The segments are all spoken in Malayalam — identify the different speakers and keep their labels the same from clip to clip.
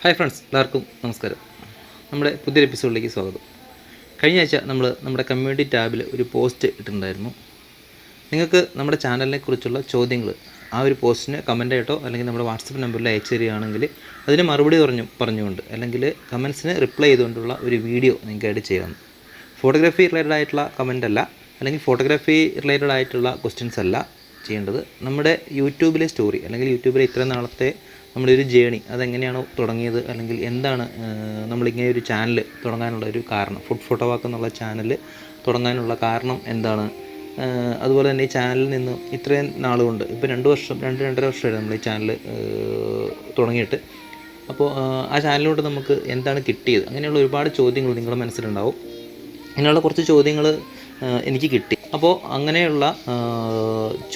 Speaker 1: ഹായ് ഫ്രണ്ട്സ്, എല്ലാവർക്കും നമസ്കാരം. നമ്മുടെ പുതിയൊരു എപ്പിസോഡിലേക്ക് സ്വാഗതം. കഴിഞ്ഞ ആഴ്ച നമ്മുടെ കമ്മ്യൂണിറ്റി ടാബിൽ ഒരു പോസ്റ്റ് ഇട്ടിട്ടുണ്ടായിരുന്നു. നിങ്ങൾക്ക് നമ്മുടെ ചാനലിനെ കുറിച്ചുള്ള ചോദ്യങ്ങൾ ആ ഒരു പോസ്റ്റിന് കമൻ്റായിട്ടോ അല്ലെങ്കിൽ നമ്മുടെ വാട്സപ്പ് നമ്പറിൽ അയച്ചു തരികയാണെങ്കിൽ അതിന് മറുപടി പറഞ്ഞുകൊണ്ട് അല്ലെങ്കിൽ കമൻസിന് റിപ്ലൈ ചെയ്തുകൊണ്ടുള്ള ഒരു വീഡിയോ നിങ്ങൾക്കായിട്ട് ചെയ്യാം. ഫോട്ടോഗ്രാഫി റിലേറ്റഡ് ആയിട്ടുള്ള കമൻ്റ് അല്ല, അല്ലെങ്കിൽ ഫോട്ടോഗ്രാഫി റിലേറ്റഡ് ആയിട്ടുള്ള ക്വസ്റ്റ്യൻസ് അല്ല ചെയ്യേണ്ടത്. നമ്മുടെ യൂട്യൂബിലെ സ്റ്റോറി അല്ലെങ്കിൽ യൂട്യൂബിലെ ഇത്ര നാളത്തെ നമ്മുടെ ഒരു ജേണി അതെങ്ങനെയാണോ തുടങ്ങിയത്, അല്ലെങ്കിൽ എന്താണ് നമ്മളിങ്ങനെ ഒരു ചാനൽ തുടങ്ങാനുള്ള ഒരു കാരണം, ഫുഡ് ഫോട്ടോവാക്ക് എന്നുള്ള ചാനൽ തുടങ്ങാനുള്ള കാരണം എന്താണ്, അതുപോലെ തന്നെ ഈ ചാനലിൽ നിന്ന് ഇത്രയും നാളുകൊണ്ട് ഇപ്പോൾ 2-2.5 വർഷമായിട്ട് നമ്മൾ ഈ ചാനൽ തുടങ്ങിയിട്ട്. അപ്പോൾ ആ ചാനലിലോട്ട് നമുക്ക് എന്താണ് കിട്ടിയത്, അങ്ങനെയുള്ള ഒരുപാട് ചോദ്യങ്ങൾ നിങ്ങളുടെ മനസ്സിലുണ്ടാവും. അങ്ങനെയുള്ള കുറച്ച് ചോദ്യങ്ങൾ എനിക്ക് കിട്ടി. അപ്പോൾ അങ്ങനെയുള്ള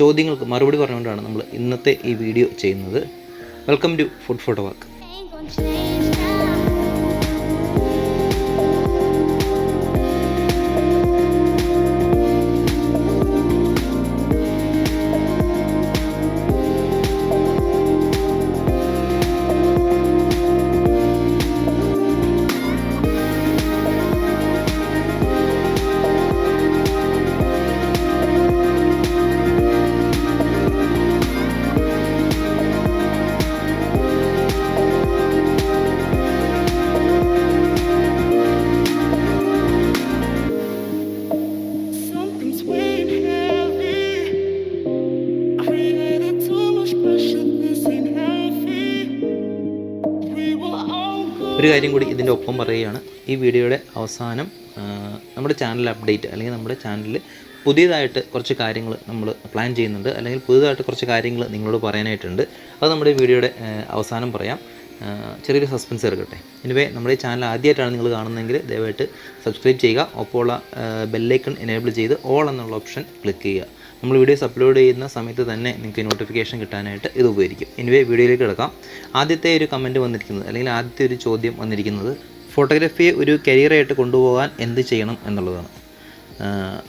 Speaker 1: ചോദ്യങ്ങൾക്ക് മറുപടി പറഞ്ഞുകൊണ്ടാണ് നമ്മൾ ഇന്നത്തെ ഈ വീഡിയോ ചെയ്യുന്നത്. Welcome to food photowalk. ഒരു കാര്യം കൂടി ഇതിൻ്റെ ഒപ്പം പറയുകയാണ്, ഈ വീഡിയോയുടെ അവസാനം നമ്മുടെ ചാനൽ അപ്ഡേറ്റ് അല്ലെങ്കിൽ നമ്മുടെ ചാനലിൽ പുതിയതായിട്ട് കുറച്ച് കാര്യങ്ങൾ നമ്മൾ പ്ലാൻ ചെയ്യുന്നുണ്ട്, അല്ലെങ്കിൽ പുതിയതായിട്ട് കുറച്ച് കാര്യങ്ങൾ നിങ്ങളോട് പറയാനായിട്ടുണ്ട്. അത് നമ്മുടെ വീഡിയോയുടെ അവസാനം പറയാം. ചെറിയൊരു സസ്പെൻസ് എടുക്കട്ടെ. എനിവേ, നമ്മുടെ ഈ ചാനൽ ആദ്യമായിട്ടാണ് നിങ്ങൾ കാണുന്നതെങ്കിൽ ദയവായിട്ട് സബ്സ്ക്രൈബ് ചെയ്യുക. ഒപ്പമുള്ള ബെല്ലൈക്കൺ എനേബിൾ ചെയ്ത് ഓൾ എന്നുള്ള ഓപ്ഷൻ ക്ലിക്ക് ചെയ്യുക. നമ്മൾ വീഡിയോസ് അപ്ലോഡ് ചെയ്യുന്ന സമയത്ത് തന്നെ നിങ്ങൾക്ക് നോട്ടിഫിക്കേഷൻ കിട്ടാനായിട്ട് ഇത് ഉപകരിക്കും. എനിവേ, വീഡിയോയിലേക്ക് കിടക്കാം. ആദ്യത്തെ ഒരു കമൻറ്റ് വന്നിരിക്കുന്നത്, അല്ലെങ്കിൽ ആദ്യത്തെ ഒരു ചോദ്യം വന്നിരിക്കുന്നത്, ഫോട്ടോഗ്രാഫിയെ ഒരു കരിയറായിട്ട് കൊണ്ടുപോകാൻ എന്ത് ചെയ്യണം എന്നുള്ളതാണ്.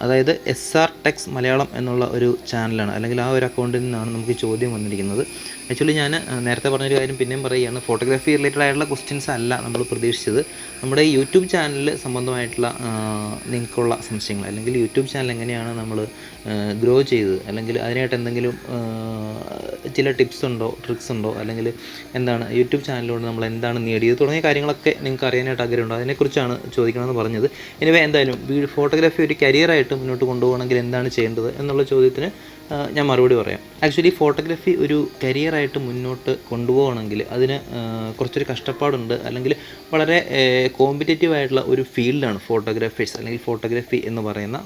Speaker 1: അതായത് SR ടെക്സ് മലയാളം എന്നുള്ള ഒരു ചാനലാണ്, അല്ലെങ്കിൽ ആ ഒരു അക്കൗണ്ടിൽ നിന്നാണ് നമുക്ക് ചോദ്യം വന്നിരിക്കുന്നത്. ആക്ച്വലി ഞാൻ നേരത്തെ പറഞ്ഞൊരു കാര്യം പിന്നെയും പറയുകയാണ്, ഫോട്ടോഗ്രാഫി റിലേറ്റഡ് ആയിട്ടുള്ള ക്വസ്റ്റ്യൻസ് അല്ല നമ്മൾ പ്രതീക്ഷിച്ചത്. നമ്മുടെ യൂട്യൂബ് ചാനൽ സംബന്ധമായിട്ടുള്ള നിങ്ങൾക്കുള്ള സംശയങ്ങൾ, അല്ലെങ്കിൽ യൂട്യൂബ് ചാനൽ എങ്ങനെയാണ് നമ്മൾ ഗ്രോ ചെയ്തത്, അല്ലെങ്കിൽ അതിനായിട്ട് എന്തെങ്കിലും ചില ടിപ്സ് ഉണ്ടോ, ട്രിക്സ് ഉണ്ടോ, അല്ലെങ്കിൽ എന്താണ് യൂട്യൂബ് ചാനലിലൂടെ നമ്മൾ എന്താണ് നേടിയത് തുടങ്ങിയ കാര്യങ്ങളൊക്കെ നിങ്ങൾക്ക് അറിയാനായിട്ട് ആഗ്രഹമുണ്ടോ, അതിനെക്കുറിച്ചാണ് ചോദിക്കണമെന്ന് പറഞ്ഞത്. എനിവേ, എന്തായാലും ഫോട്ടോഗ്രാഫി ഒരു കരിയറായിട്ട് മുന്നോട്ട് കൊണ്ടുപോകണമെങ്കിൽ എന്താണ് ചെയ്യേണ്ടത് എന്നുള്ള ചോദ്യത്തിന് ഞാൻ മറുപടി പറയാം. ആക്ച്വലി ഫോട്ടോഗ്രാഫി ഒരു കരിയറായിട്ട് മുന്നോട്ട് കൊണ്ടുപോകണമെങ്കിൽ അതിന് കുറച്ചൊരു കഷ്ടപ്പാടുണ്ട്, അല്ലെങ്കിൽ വളരെ കോമ്പറ്റേറ്റീവ് ആയിട്ടുള്ള ഒരു ഫീൽഡാണ് ഫോട്ടോഗ്രാഫേഴ്സ്, അല്ലെങ്കിൽ ഫോട്ടോഗ്രാഫി എന്ന് പറയുന്ന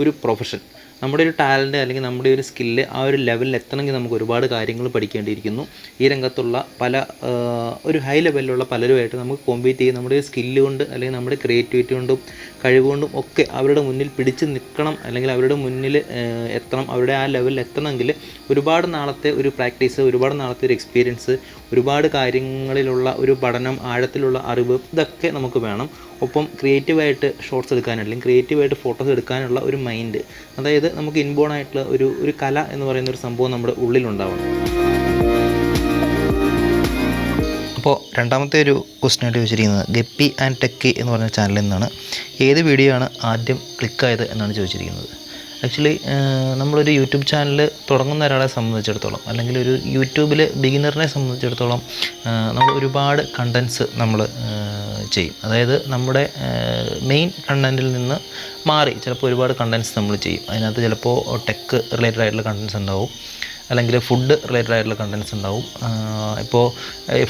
Speaker 1: ഒരു പ്രൊഫഷൻ. നമ്മുടെ ഒരു ടാലൻറ്റ് അല്ലെങ്കിൽ നമ്മുടെ ഒരു സ്കില്ല് ആ ഒരു ലെവലിൽ എത്തണമെങ്കിൽ നമുക്ക് ഒരുപാട് കാര്യങ്ങൾ പഠിക്കേണ്ടിയിരിക്കുന്നു. ഈ രംഗത്തുള്ള ഒരു ഹൈ ലെവലിലുള്ള പലരുമായിട്ട് നമുക്ക് കോമ്പീറ്റ് ചെയ്ത് നമ്മുടെ ഒരു സ്കില്ല് കൊണ്ട്, അല്ലെങ്കിൽ നമ്മുടെ ക്രിയേറ്റിവിറ്റി കൊണ്ടും കഴിവുകൊണ്ടും ഒക്കെ അവരുടെ മുന്നിൽ പിടിച്ച് നിൽക്കണം, അല്ലെങ്കിൽ അവരുടെ മുന്നിൽ എത്തണം. അവരുടെ ആ ലെവലിൽ എത്തണമെങ്കിൽ ഒരുപാട് നാളത്തെ ഒരു പ്രാക്ടീസ്, ഒരുപാട് നാളത്തെ ഒരു എക്സ്പീരിയൻസ്, ഒരുപാട് കാര്യങ്ങളിലുള്ള ഒരു പഠനം, ആഴത്തിലുള്ള അറിവ്, ഇതൊക്കെ നമുക്ക് വേണം. ഒപ്പം ക്രിയേറ്റീവായിട്ട് ഷോട്ട്സ് എടുക്കാനുള്ള, അല്ലെങ്കിൽ ക്രിയേറ്റീവായിട്ട് ഫോട്ടോസ് എടുക്കാനുള്ള ഒരു മൈൻഡ്, അതായത് നമുക്ക് ഇൻബോൺ ആയിട്ടുള്ള ഒരു കല എന്ന് പറയുന്ന ഒരു സംഭവം നമ്മുടെ ഉള്ളിലുണ്ടാവണം. അപ്പോൾ രണ്ടാമത്തെ ഒരു ക്വസ്റ്റ്യൻ ആയിട്ട് ചോദിച്ചിരിക്കുന്നത്, ഗപ്പി ആൻഡ് ടെക്കി എന്ന് പറഞ്ഞ ചാനലിൽ നിന്നാണ്. ഏത് വീഡിയോ ആണ് ആദ്യം ക്ലിക്കായത് എന്നാണ് ചോദിച്ചിരിക്കുന്നത്. ആക്ച്വലി നമ്മളൊരു യൂട്യൂബ് ചാനൽ തുടങ്ങുന്ന ഒരാളെ സംബന്ധിച്ചിടത്തോളം, അല്ലെങ്കിൽ ഒരു യൂട്യൂബിൽ ബിഗിനറിനെ സംബന്ധിച്ചിടത്തോളം നമ്മൾ ഒരുപാട് കണ്ടൻസ് നമ്മൾ ചെയ്യും. അതായത് നമ്മുടെ മെയിൻ കണ്ടൻറ്റിൽ നിന്ന് മാറി ചിലപ്പോൾ ഒരുപാട് കണ്ടൻസ് നമ്മൾ ചെയ്യും. അതിനകത്ത് ചിലപ്പോൾ ടെക്ക് റിലേറ്റഡ് ആയിട്ടുള്ള കണ്ടൻസ് ഉണ്ടാവും, അല്ലെങ്കിൽ ഫുഡ് റിലേറ്റഡ് ആയിട്ടുള്ള കണ്ടൻസ് ഉണ്ടാവും. ഇപ്പോൾ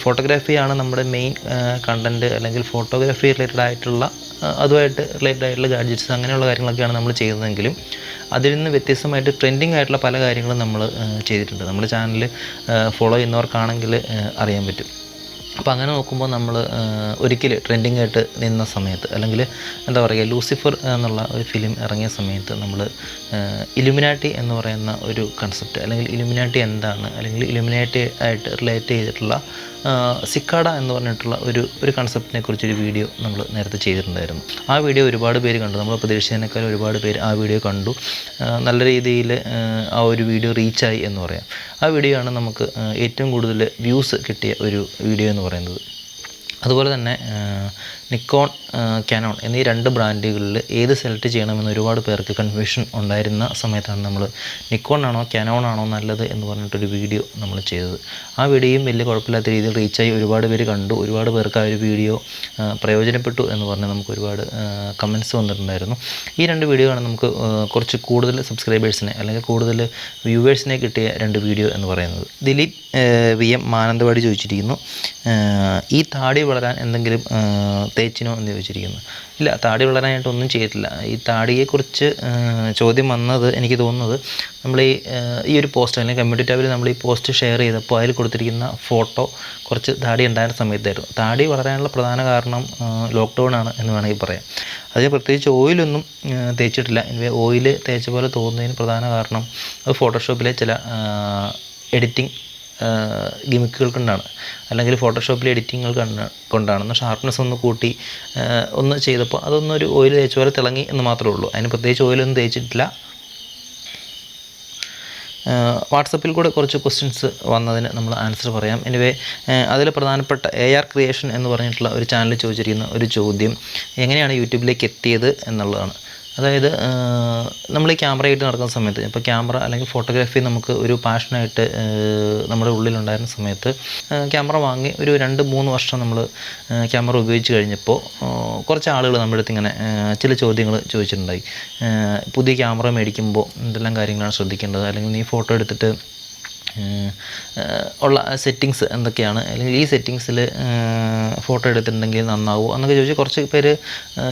Speaker 1: ഫോട്ടോഗ്രാഫിയാണ് നമ്മുടെ മെയിൻ കണ്ടൻറ്റ്, അല്ലെങ്കിൽ ഫോട്ടോഗ്രാഫി റിലേറ്റഡ് ആയിട്ടുള്ള അതുമായിട്ട് റിലേറ്റഡ് ആയിട്ടുള്ള ഗാഡ്ജറ്റ്സ് അങ്ങനെയുള്ള കാര്യങ്ങളൊക്കെയാണ് നമ്മൾ ചെയ്യുന്നതെങ്കിലും അതിൽ നിന്ന് വ്യത്യസ്തമായിട്ട് ട്രെൻഡിങ് ആയിട്ടുള്ള പല കാര്യങ്ങളും നമ്മൾ ചെയ്തിട്ടുണ്ട്. നമ്മുടെ ചാനൽ ഫോളോ ചെയ്യുന്നവർക്കാണെങ്കിൽ അറിയാൻ പറ്റും. അപ്പോൾ അങ്ങനെ നോക്കുമ്പോൾ നമ്മൾ ഒരിക്കൽ ട്രെൻഡിങ് ആയിട്ട് നിന്ന സമയത്ത്, അല്ലെങ്കിൽ എന്താ പറയുക, ലൂസിഫർ എന്നുള്ള ഒരു ഫിലിം ഇറങ്ങിയ സമയത്ത് നമ്മൾ ഇലുമിനാറ്റി എന്ന് പറയുന്ന ഒരു കൺസെപ്റ്റ്, അല്ലെങ്കിൽ ഇലുമിനാറ്റി എന്താണ്, അല്ലെങ്കിൽ ഇലുമിനാറ്റി ആയിട്ട് റിലേറ്റ് ചെയ്തിട്ടുള്ള സിക്കാഡ എന്ന് പറഞ്ഞിട്ടുള്ള ഒരു കൺസെപ്റ്റിനെ കുറിച്ചൊരു വീഡിയോ നമ്മൾ നേരത്തെ ചെയ്തിട്ടുണ്ടായിരുന്നു. ആ വീഡിയോ ഒരുപാട് പേര് കണ്ടു. നമ്മൾ പ്രതീക്ഷിച്ചതിനേക്കാൾ ഒരുപാട് പേര് ആ വീഡിയോ കണ്ടു. നല്ല രീതിയിൽ ആ ഒരു വീഡിയോ റീച്ചായി എന്ന് പറയാം. ആ വീഡിയോ ആണ് നമുക്ക് ഏറ്റവും കൂടുതൽ വ്യൂസ് കിട്ടിയ ഒരു വീഡിയോ എന്ന് പറയുന്നത്. അതുപോലെ തന്നെ നിക്കോൺ, കാനോൺ എന്നീ 2 ബ്രാൻഡുകളിൽ ഏത് സെലക്ട് ചെയ്യണമെന്ന് ഒരുപാട് പേർക്ക് കൺഫ്യൂഷൻ ഉണ്ടായിരുന്ന സമയത്താണ് നമ്മൾ നിക്കോൺ ആണോ കാനോൺ ആണോ നല്ലത് എന്ന് പറഞ്ഞിട്ടൊരു വീഡിയോ നമ്മൾ ചെയ്തത്. ആ വീഡിയോയും വലിയ കുഴപ്പമില്ലാത്ത രീതിയിൽ റീച്ചായി ഒരുപാട് പേര് കണ്ടു. ഒരുപാട് പേർക്ക് ആ ഒരു വീഡിയോ പ്രയോജനപ്പെട്ടു എന്ന് പറഞ്ഞ് നമുക്ക് ഒരുപാട് കമൻറ്റ്സ് വന്നിട്ടുണ്ടായിരുന്നു. ഈ 2 വീഡിയോയാണ് നമുക്ക് കുറച്ച് കൂടുതൽ സബ്സ്ക്രൈബേഴ്സിനെ അല്ലെങ്കിൽ കൂടുതൽ വ്യൂവേഴ്സിനെ കിട്ടിയ 2 വീഡിയോ എന്ന് പറയുന്നത്. ദിലീപ് VM മാനന്തവാടി ചോദിച്ചിരിക്കുന്നു, ഈ താടി വളരാൻ എന്തെങ്കിലും തേച്ചിനോ എന്ന് ചോദിച്ചിരിക്കുന്നു. ഇല്ല, താടി വളരാനായിട്ടൊന്നും ചെയ്തിട്ടില്ല. ഈ താടിയെക്കുറിച്ച് ചോദ്യം വന്നത് എനിക്ക് തോന്നുന്നത് നമ്മൾ ഈ ഒരു പോസ്റ്റ് അല്ലെങ്കിൽ കമ്മ്യൂണിറ്റി ടാബിൽ നമ്മൾ ഈ പോസ്റ്റ് ഷെയർ ചെയ്തപ്പോൾ അതിൽ കൊടുത്തിരിക്കുന്ന ഫോട്ടോ കുറച്ച് താടി ഉണ്ടായിരുന്ന സമയത്തായിരുന്നു. താടി വളരാനുള്ള പ്രധാന കാരണം ലോക്ക്ഡൗൺ ആണ് എന്ന് വേണമെങ്കിൽ പറയാം. അതിന് പ്രത്യേകിച്ച് ഓയിലൊന്നും തേച്ചിട്ടില്ല. എനിവേ ഓയിൽ തേച്ച പോലെ തോന്നുന്നതിന് പ്രധാന കാരണം അത് ഫോട്ടോഷോപ്പിലെ ചില എഡിറ്റിംഗ് ഗിമിക്കുകൾ കൊണ്ടാണ്, അല്ലെങ്കിൽ ഫോട്ടോഷോപ്പിലെ എഡിറ്റിങ്ങുകൾ കൊണ്ടാണ്. ഒന്ന് ഷാർപ്നെസ് ഒന്ന് കൂട്ടി ഒന്ന് ചെയ്തപ്പോൾ അതൊന്നൊരു ഓയിൽ തേച്ച പോലെ തിളങ്ങി എന്ന് മാത്രമേ ഉള്ളൂ. അതിന് പ്രത്യേകിച്ച് ഓയിലൊന്നും തേച്ചിട്ടില്ല. വാട്സപ്പിൽ കൂടെ കുറച്ച് ക്വസ്റ്റ്യൻസ് വന്നതിന് നമ്മൾ ആൻസർ പറയാം. എനിവേ അതിൽ പ്രധാനപ്പെട്ട AR ക്രിയേഷൻ എന്ന് പറഞ്ഞിട്ടുള്ള ഒരു ചാനൽ ചോദിച്ചിരിക്കുന്ന ഒരു ചോദ്യം എങ്ങനെയാണ് യൂട്യൂബിലേക്ക് എത്തിയത് എന്നുള്ളതാണ്. അതായത് നമ്മൾ ഈ ക്യാമറയായിട്ട് നടക്കുന്ന സമയത്ത്, ഇപ്പോൾ ക്യാമറ അല്ലെങ്കിൽ ഫോട്ടോഗ്രാഫി നമുക്ക് ഒരു പാഷനായിട്ട് നമ്മുടെ ഉള്ളിലുണ്ടായിരുന്ന സമയത്ത് ക്യാമറ വാങ്ങി ഒരു 2-3 വർഷം നമ്മൾ ക്യാമറ ഉപയോഗിച്ച് കഴിഞ്ഞപ്പോൾ കുറച്ച് ആളുകൾ നമ്മുടെ അടുത്ത് ഇങ്ങനെ ചില ചോദ്യങ്ങൾ ചോദിച്ചിട്ടുണ്ടായി. പുതിയ ക്യാമറ മേടിക്കുമ്പോൾ എന്തെല്ലാം കാര്യങ്ങളാണ് ശ്രദ്ധിക്കേണ്ടത്, അല്ലെങ്കിൽ നീ ഫോട്ടോ എടുത്തിട്ട് ഉള്ള സെറ്റിങ്സ് എന്തൊക്കെയാണ്, അല്ലെങ്കിൽ ഈ സെറ്റിങ്സിൽ ഫോട്ടോ എടുത്തിട്ടുണ്ടെങ്കിൽ നന്നാവുമോ എന്നൊക്കെ ചോദിച്ചാൽ കുറച്ച് പേര്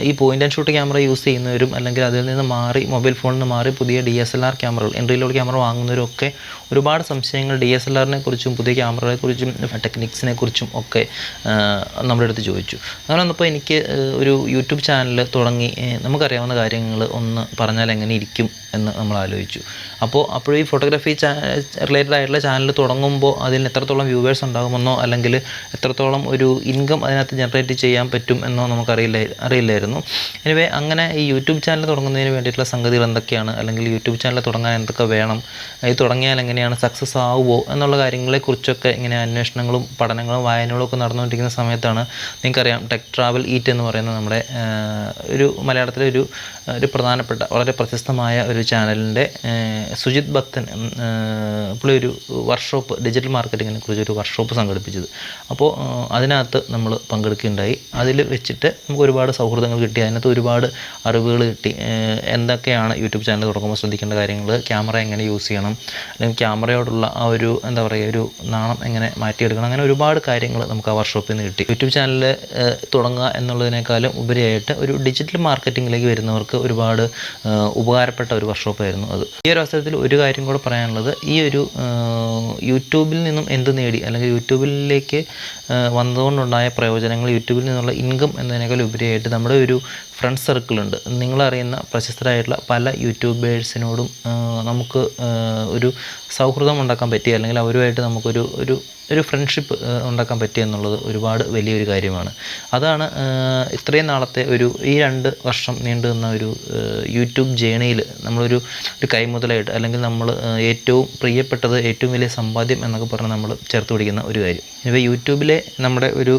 Speaker 1: ഈ point and shoot camera use ചെയ്യുന്നവരും അല്ലെങ്കിൽ അതിൽ നിന്ന് മാറി മൊബൈൽ ഫോണിൽ നിന്ന് മാറി പുതിയ DSLR ക്യാമറകൾ, എൻട്രി ലെവൽ ക്യാമറ വാങ്ങുന്നവരൊക്കെ ഒരുപാട് സംശയങ്ങൾ DSLRനെ കുറിച്ചും പുതിയ ക്യാമറയെക്കുറിച്ചും ടെക്നിക്സിനെ കുറിച്ചും ഒക്കെ നമ്മുടെ അടുത്ത് ചോദിച്ചു. അങ്ങനെ വന്നപ്പോൾ എനിക്ക് ഒരു യൂട്യൂബ് ചാനൽ തുടങ്ങി നമുക്കറിയാവുന്ന കാര്യങ്ങൾ ഒന്ന് പറഞ്ഞാൽ എങ്ങനെ ഇരിക്കും എന്ന് നമ്മൾ ആലോചിച്ചു. അപ്പോൾ ഈ ഫോട്ടോഗ്രാഫി റിലേറ്റഡ് ആയിട്ടുള്ള ചാനൽ തുടങ്ങുമ്പോൾ അതിന് എത്രത്തോളം വ്യൂവേഴ്സ് ഉണ്ടാകുമെന്നോ അല്ലെങ്കിൽ എത്രത്തോളം ഒരു ഇൻകം അതിനകത്ത് ജനറേറ്റ് ചെയ്യാൻ പറ്റും എന്നോ അറിയില്ലായിരുന്നു. എനിവേ അങ്ങനെ ഈ യൂട്യൂബ് ചാനൽ തുടങ്ങുന്നതിന് വേണ്ടിയിട്ടുള്ള സംഗതികൾ എന്തൊക്കെയാണ്, അല്ലെങ്കിൽ യൂട്യൂബ് ചാനൽ തുടങ്ങാൻ എന്തൊക്കെ വേണം, ഇത് തുടങ്ങിയാൽ എങ്ങനെയാണ് സക്സസ് ആവുമോ എന്നുള്ള കാര്യങ്ങളെക്കുറിച്ചൊക്കെ ഇങ്ങനെ അന്വേഷണങ്ങളും പഠനങ്ങളും വായനകളും ഒക്കെ നടന്നുകൊണ്ടിരിക്കുന്ന സമയത്താണ് നിങ്ങൾക്കറിയാം ടെക് ട്രാവൽ ഈറ്റ് എന്ന് പറയുന്ന നമ്മുടെ ഒരു മലയാളത്തിലെ ഒരു പ്രധാനപ്പെട്ട വളരെ പ്രശസ്തമായ ഒരു ചാനലിൻ്റെ സുജിത് ഭക്തൻ പുള്ളി ഒരു വർക്ക്ഷോപ്പ്, ഡിജിറ്റൽ മാർക്കറ്റിങ്ങിനെ കുറിച്ചൊരു വർക്ക്ഷോപ്പ് സംഘടിപ്പിച്ചത്. അപ്പോൾ അതിനകത്ത് നമ്മൾ പങ്കെടുക്കുകയുണ്ടായി. അതിൽ വെച്ചിട്ട് നമുക്ക് ഒരുപാട് സൗഹൃദങ്ങൾ കിട്ടി, അതിനകത്ത് ഒരുപാട് അറിവുകൾ കിട്ടി. എന്തൊക്കെയാണ് യൂട്യൂബ് ചാനൽ തുടങ്ങുമ്പോൾ ശ്രദ്ധിക്കേണ്ട കാര്യങ്ങൾ, ക്യാമറ എങ്ങനെ യൂസ് ചെയ്യണം, അല്ലെങ്കിൽ ക്യാമറയോടുള്ള ആ ഒരു എന്താ പറയുക ഒരു നാണം എങ്ങനെ മാറ്റിയെടുക്കണം, അങ്ങനെ ഒരുപാട് കാര്യങ്ങൾ നമുക്ക് ആ വർക്ക്ഷോപ്പിൽ നിന്ന് കിട്ടി. യൂട്യൂബ് ചാനൽ തുടങ്ങുക എന്നുള്ളതിനേക്കാളും ഉപരിയായിട്ട് ഒരു ഡിജിറ്റൽ മാർക്കറ്റിങ്ങിലേക്ക് വരുന്നവർക്ക് ഒരുപാട് ഉപകാരപ്പെട്ട ഒരു വർക്ക്ഷോപ്പായിരുന്നു അത്. ഈ ഒരു അവസരത്തിൽ ഒരു കാര്യം കൂടെ പറയാനുള്ളത്, ഈ ഒരു യൂട്യൂബിൽ നിന്നും എന്ത് നേടി, അല്ലെങ്കിൽ യൂട്യൂബിലേക്ക് വന്നതുകൊണ്ടുണ്ടായ പ്രയോജനങ്ങൾ, യൂട്യൂബിൽ നിന്നുള്ള ഇൻകം എന്നതിനേക്കാൾ ഉപരിയായിട്ട് നമ്മുടെ ഒരു ഫ്രണ്ട് സർക്കിളുണ്ട്. നിങ്ങളറിയുന്ന പ്രശസ്തരായിട്ടുള്ള പല യൂട്യൂബേഴ്സിനോടും നമുക്ക് ഒരു സൗഹൃദം ഉണ്ടാക്കാൻ പറ്റി, അല്ലെങ്കിൽ അവരുമായിട്ട് നമുക്കൊരു ഒരു ഫ്രണ്ട്ഷിപ്പ് ഉണ്ടാക്കാൻ പറ്റുക എന്നുള്ളത് ഒരുപാട് വലിയൊരു കാര്യമാണ്. അതാണ് ഇത്രയും നാളത്തെ ഈ 2 വർഷം നീണ്ടു നിന്ന ഒരു യൂട്യൂബ് ജേണിയിൽ നമ്മളൊരു കൈമുതലായിട്ട്, അല്ലെങ്കിൽ നമ്മൾ ഏറ്റവും പ്രിയപ്പെട്ടത്, ഏറ്റവും വലിയ സമ്പാദ്യം എന്നൊക്കെ പറഞ്ഞ് നമ്മൾ ചേർത്ത് പിടിക്കുന്ന ഒരു കാര്യം. ഇപ്പോൾ യൂട്യൂബിലെ നമ്മുടെ ഒരു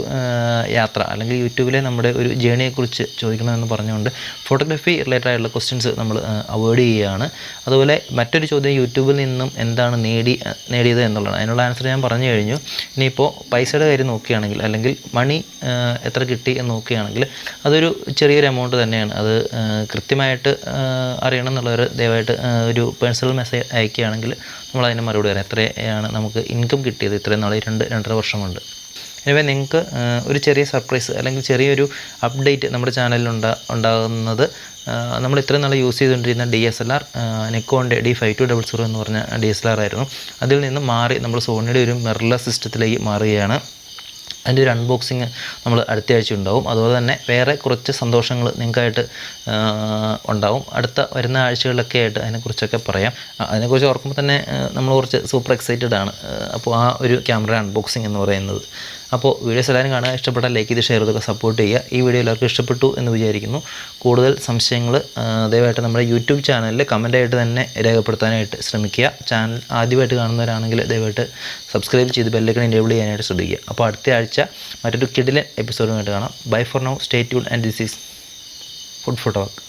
Speaker 1: യാത്ര, അല്ലെങ്കിൽ യൂട്യൂബിലെ നമ്മുടെ ഒരു ജേണിയെക്കുറിച്ച് ചോദിക്കണമെന്ന് പറഞ്ഞുകൊണ്ട് ഫോട്ടോഗ്രാഫി റിലേറ്റഡ് ആയിട്ടുള്ള ക്വസ്റ്റ്യൻസ് നമ്മൾ അവോയ്ഡ് ചെയ്യുകയാണ്. അതുപോലെ മറ്റൊരു ചോദ്യം, യൂട്യൂബിൽ നിന്നും എന്താണ് നേടിയത് എന്നുള്ളതാണ്. അതിനുള്ള ആൻസർ ഞാൻ പറഞ്ഞു കഴിഞ്ഞു. ഇനിയിപ്പോൾ പൈസയുടെ കാര്യം നോക്കുകയാണെങ്കിൽ, അല്ലെങ്കിൽ മണി എത്ര കിട്ടി എന്ന് നോക്കുകയാണെങ്കിൽ അതൊരു ചെറിയൊരു എമൗണ്ട് തന്നെയാണ്. അത് കൃത്യമായിട്ട് അറിയണം എന്നുള്ളവർ ദയവായിട്ട് ഒരു പേഴ്സണൽ മെസ്സേജ് അയക്കുകയാണെങ്കിൽ നമ്മളതിന് മറുപടി പറയാം. എത്രയാണ് നമുക്ക് ഇൻകം കിട്ടിയത് ഇത്രയും നാൾ, 2-2.5 വർഷം കൊണ്ട്. എനിവേ നിങ്ങൾക്ക് ഒരു ചെറിയ സർപ്രൈസ്, അല്ലെങ്കിൽ ചെറിയൊരു അപ്ഡേറ്റ് നമ്മുടെ ചാനലിൽ ഉണ്ടാകുന്നത്, നമ്മൾ ഇത്രയും നാൾ യൂസ് ചെയ്തുകൊണ്ടിരുന്ന DSLR നിക്കോണിൻ്റെ D5200 എന്ന് പറഞ്ഞ DSLR ആയിരുന്നു. അതിൽ നിന്ന് മാറി നമ്മൾ സോണിയുടെ ഒരു മിറർലെസ് സിസ്റ്റത്തിലേക്ക് മാറുകയാണ്. അതിൻ്റെ ഒരു അൺബോക്സിങ് നമ്മൾ അടുത്ത ആഴ്ച ഉണ്ടാവും. അതുപോലെ തന്നെ വേറെ കുറച്ച് സന്തോഷങ്ങൾ നിങ്ങൾക്കായിട്ട് ഉണ്ടാവും. വരുന്ന ആഴ്ചകളിലൊക്കെ ആയിട്ട് അതിനെക്കുറിച്ചൊക്കെ പറയാം. അതിനെക്കുറിച്ച് ഓർക്കുമ്പോൾ തന്നെ നമ്മൾ കുറച്ച് സൂപ്പർ എക്സൈറ്റഡ് ആണ്. അപ്പോൾ ആ ഒരു ക്യാമറ അൺബോക്സിങ് എന്ന് പറയുന്നത്. അപ്പോൾ വീഡിയോസ് എല്ലാവരും കാണുക, ഇഷ്ടപ്പെട്ടാൽ ലൈക്ക് ചെയ്ത് ഷെയർ ചെയ്തൊക്കെ സപ്പോർട്ട് ചെയ്യുക. ഈ വീഡിയോ എല്ലാവർക്കും ഇഷ്ടപ്പെട്ടു എന്ന് വിചാരിക്കുന്നു. കൂടുതൽ സംശയങ്ങൾ ദയവായിട്ട് നമ്മുടെ യൂട്യൂബ് ചാനലിൽ കമൻറ്റായിട്ട് തന്നെ രേഖപ്പെടുത്താനായിട്ട് ശ്രമിക്കുക. ചാനൽ ആദ്യമായിട്ട് കാണുന്നവരാണെങ്കിൽ ദയവായിട്ട് സബ്സ്ക്രൈബ് ചെയ്ത് ബെല്ലൈക്കൺ എനേബിൾ ചെയ്യാനായിട്ട് ശ്രദ്ധിക്കുക. അപ്പോൾ അടുത്ത ആഴ്ച ആഴ്ച മറ്റൊരു കിടിലൻ എപ്പിസോഡുമായിട്ട് കാണാം. Bye for now, stay tune and this is Food Photo walk.